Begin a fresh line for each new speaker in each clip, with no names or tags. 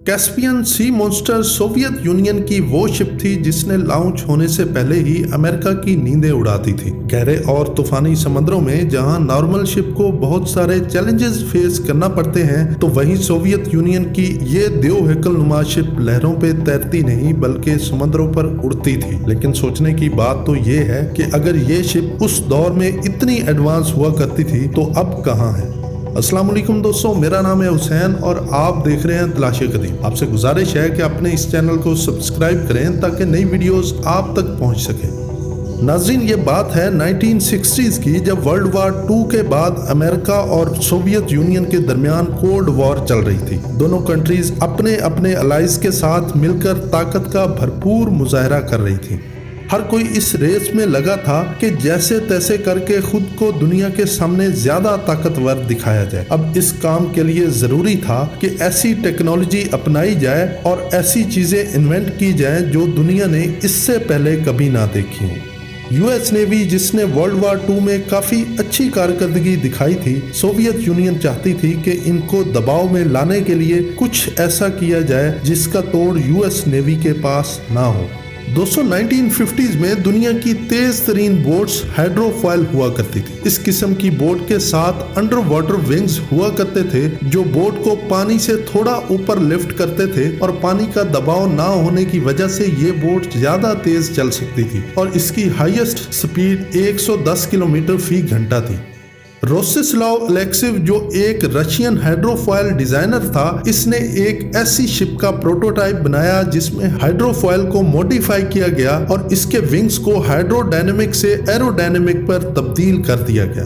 Caspian sea monster Soviet union की वो ship थी जिसने लॉन्च होने से पहले ही अमेरिका की नींदें उड़ाती थी। गहरे और तूफानी समंदरों में जहां नॉर्मल शिप को बहुत सारे चैलेंजेस फेस करना पड़ते हैं, तो वहीं सोवियत यूनियन की ये देवहैकल नुमा शिप लहरों पे तैरती नहीं बल्कि समंदरों पर उड़ती थी। लेकिन सोचने की बात तो ये है कि अगर ये शिप उस दौर में इतनी एडवांस हुआ करती थी तो अब कहाँ है। अस्सलाम वालेकुम दोस्तों, मेरा नाम है हुसैन और आप देख रहे हैं तलाशे कदीम। आपसे गुजारिश है कि अपने इस चैनल को सब्सक्राइब करें ताकि नई वीडियोस आप तक पहुंच सके। नाज़रीन, ये बात है 1960s की, जब वर्ल्ड वार 2 के बाद अमेरिका और सोवियत यूनियन के दरमियान कोल्ड वॉर चल रही थी। दोनों कंट्रीज अपने अपने अलाइज के साथ मिलकर ताकत का भरपूर मुजाहरा कर रही थी। हर कोई इस रेस में लगा था कि जैसे तैसे करके खुद को दुनिया के सामने ज्यादा ताकतवर दिखाया जाए। अब इस काम के लिए जरूरी था कि ऐसी टेक्नोलॉजी अपनाई जाए और ऐसी चीजें इन्वेंट की जाए जो दुनिया ने इससे पहले कभी ना देखी हो। यूएस नेवी, जिसने वर्ल्ड वार 2 में काफी अच्छी कारकर्दगी दिखाई थी, सोवियत यूनियन चाहती थी कि इनको दबाव में लाने के लिए कुछ ऐसा किया जाए जिसका तोड़ यूएस नेवी के पास ना हो। दोस्तों, 1950s में दुनिया की तेज तरीन बोट्स हाइड्रोफॉयल हुआ करती थी। इस किस्म की बोट के साथ अंडर वाटर विंग्स हुआ करते थे जो बोट को पानी से थोड़ा ऊपर लिफ्ट करते थे, और पानी का दबाव ना होने की वजह से ये बोट ज्यादा तेज चल सकती थी और इसकी हाईएस्ट स्पीड 110 किलोमीटर फी घंटा थी। रोस्टिस्लाव अलेक्सीव, जो एक रशियन हाइड्रोफॉयल डिजाइनर था, इसने एक ऐसी शिप का प्रोटोटाइप बनाया जिसमें हाइड्रोफॉयल को मॉडिफाई किया गया और इसके विंग्स को हाइड्रोडायनेमिक से एरोडायनेमिक पर तब्दील कर दिया गया।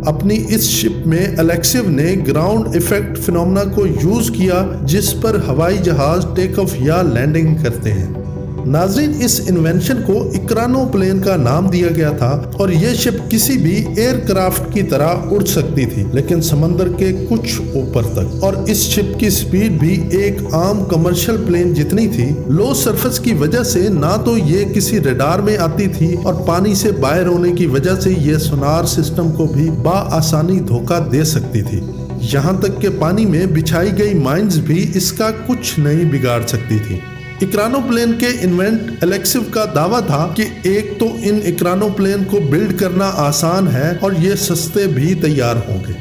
अपनी इस शिप में अलेक्सीव ने ग्राउंड इफेक्ट फिनोमेना को यूज किया जिस पर हवाई जहाज टेक ऑफ या लैंडिंग करते हैं। नाज़रीन, इस इन्वेंशन को इक्रानो प्लेन का नाम दिया गया था और यह शिप किसी भी एयरक्राफ्ट की तरह उड़ सकती थी, लेकिन समंदर के कुछ ऊपर तक। और इस शिप की स्पीड भी एक आम कमर्शियल प्लेन जितनी थी। लो सरफेस की वजह से ना तो ये किसी रडार में आती थी और पानी से बाहर होने की वजह से ये सोनार सिस्टम को भी बाआसानी धोखा दे सकती थी। यहाँ तक कि पानी में बिछाई गई माइंस भी इसका कुछ नहीं बिगाड़ सकती थी। इक्रानो प्लेन के इन्वेंट अलेक्सीव का दावा था कि एक तो इन इक्रानो प्लेन को बिल्ड करना आसान है और ये सस्ते भी तैयार होंगे।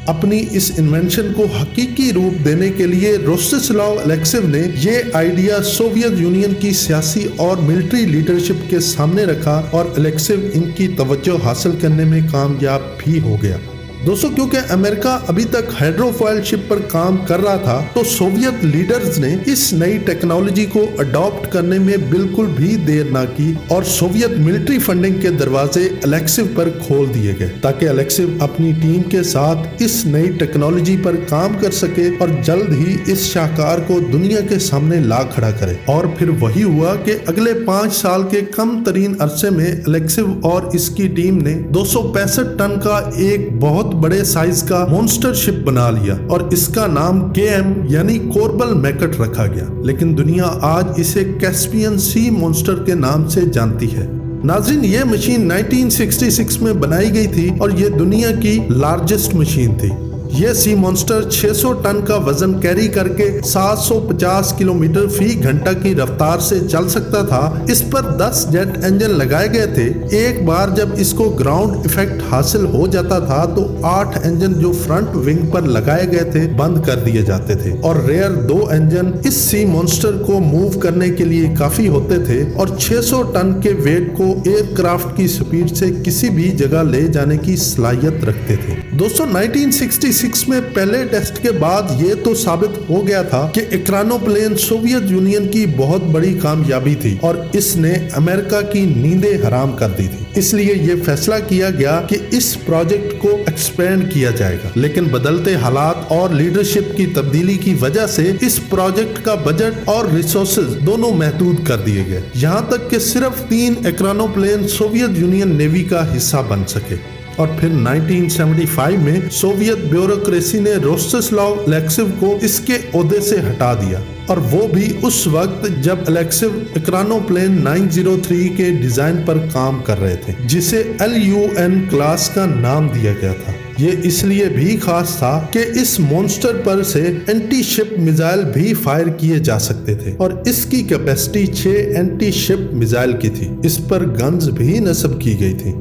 अपनी इस इन्वेंशन को हकीकी रूप देने के लिए रोस्टिस्लाव अलेक्सीव ने ये आइडिया सोवियत यूनियन की सियासी और मिलिट्री लीडरशिप के सामने रखा और अलेक्सीव इनकी तवज्जो हासिल करने में कामयाब भी हो गया। दोस्तों, क्योंकि अमेरिका अभी तक हाइड्रोफॉयल शिप पर काम कर रहा था, तो सोवियत लीडर्स ने इस नई टेक्नोलॉजी को अडॉप्ट करने में बिल्कुल भी देर ना की और सोवियत मिलिट्री फंडिंग के दरवाजे अलेक्सीव पर खोल दिए गए ताकि अलेक्सीव अपनी टीम के साथ इस नई टेक्नोलॉजी पर काम कर सके और जल्द ही इस शाहकार को दुनिया के सामने ला खड़ा करे। और फिर वही हुआ कि अगले 5 साल के कम तरीन अरसे में अलेक्सीव और इसकी टीम ने 265 टन का एक बहुत बड़े साइज का मॉन्स्टर शिप बना लिया और इसका नाम KM यानी कोरबल मैकट रखा गया, लेकिन दुनिया आज इसे कैस्पियन सी मॉन्स्टर के नाम से जानती है। नाज़रीन, ये मशीन 1966 में बनाई गई थी और ये दुनिया की लार्जेस्ट मशीन थी। ये सी मॉन्स्टर 600 टन का वजन कैरी करके 750 किलोमीटर फी घंटा की रफ्तार से चल सकता था। इस पर 10 जेट इंजन लगाए गए थे। एक बार जब इसको ग्राउंड इफेक्ट हासिल हो जाता था तो 8 इंजन जो फ्रंट विंग पर लगाए गए थे बंद कर दिए जाते थे और रेयर 2 इंजन इस सी मॉन्स्टर को मूव करने के लिए काफी होते थे और 600 टन के वेट को एयरक्राफ्ट की स्पीड से किसी भी जगह ले जाने की सलाहियत रखते थे। दोस्तों, 1966 में पहले टेस्ट के बाद ये तो साबित हो गया था कि इक्रानो प्लेन सोवियत यूनियन की बहुत बड़ी कामयाबी थी और इसने अमेरिका की नींदें हराम कर दी थी। इसलिए ये फैसला किया गया कि इस प्रोजेक्ट को एक्सपेंड किया जाएगा, लेकिन बदलते हालात और लीडरशिप की तब्दीली की वजह से इस प्रोजेक्ट का बजट और रिसोर्सेज दोनों महदूद कर दिए गए। यहाँ तक कि सिर्फ 3 इक्रानो प्लेन सोवियत यूनियन नेवी का हिस्सा बन सके। और फिर 1975 में सोवियत ब्यूरोक्रेसी ने रोस्टिस्लाव अलेक्सीव को इसके ओहदे से हटा दिया, और वो भी उस वक्त जब अलेक्सीव इक्रानो प्लेन 903 के डिजाइन पर काम कर रहे थे, जिसे LUN क्लास का नाम दिया गया था। ये इसलिए भी खास था कि इस मॉन्स्टर पर से एंटी शिप मिसाइल भी फायर किए जा सकते थे और इसकी कैपेसिटी 6 एंटी शिप मिसाइल की थी। इस पर गन्स भी नस्ब की गई थी।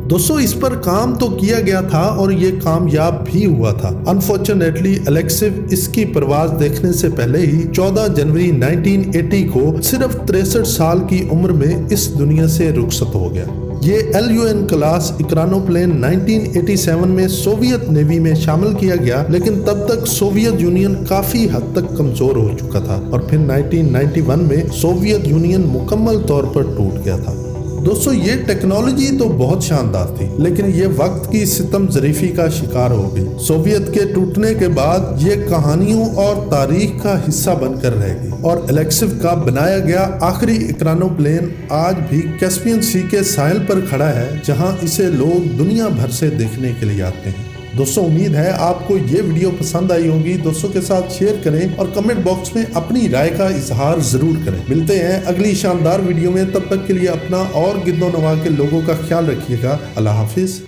दोस्तों, इस पर काम तो किया गया था और ये कामयाब भी हुआ था। अनफॉर्चुनेटली एलेक्सिव इसकी परवाज देखने से पहले ही 14 जनवरी 1980 को सिर्फ 63 साल की उम्र में इस दुनिया से रुखसत हो गया। ये LUN क्लास इक्रानोप्लेन 1987 में सोवियत नेवी में शामिल किया गया, लेकिन तब तक सोवियत यूनियन काफी हद तक कमजोर हो चुका था और फिर 1991 में सोवियत यूनियन मुकम्मल तौर पर टूट गया था। दोस्तों, ये टेक्नोलॉजी तो बहुत शानदार थी, लेकिन ये वक्त की सितम ज़रीफी का शिकार हो गई। सोवियत के टूटने के बाद ये कहानियों और तारीख का हिस्सा बनकर रह गई और एलेक्सिव का बनाया गया आखिरी इक्रानोप्लेन आज भी कैस्पियन सी के साहिल पर खड़ा है, जहां इसे लोग दुनिया भर से देखने के लिए आते हैं। दोस्तों, उम्मीद है आपको ये वीडियो पसंद आई होगी। दोस्तों के साथ शेयर करें और कमेंट बॉक्स में अपनी राय का इजहार जरूर करें। मिलते हैं अगली शानदार वीडियो में, तब तक के लिए अपना और गिद्दो नवा के लोगों का ख्याल रखिएगा। अल्लाह हाफिज।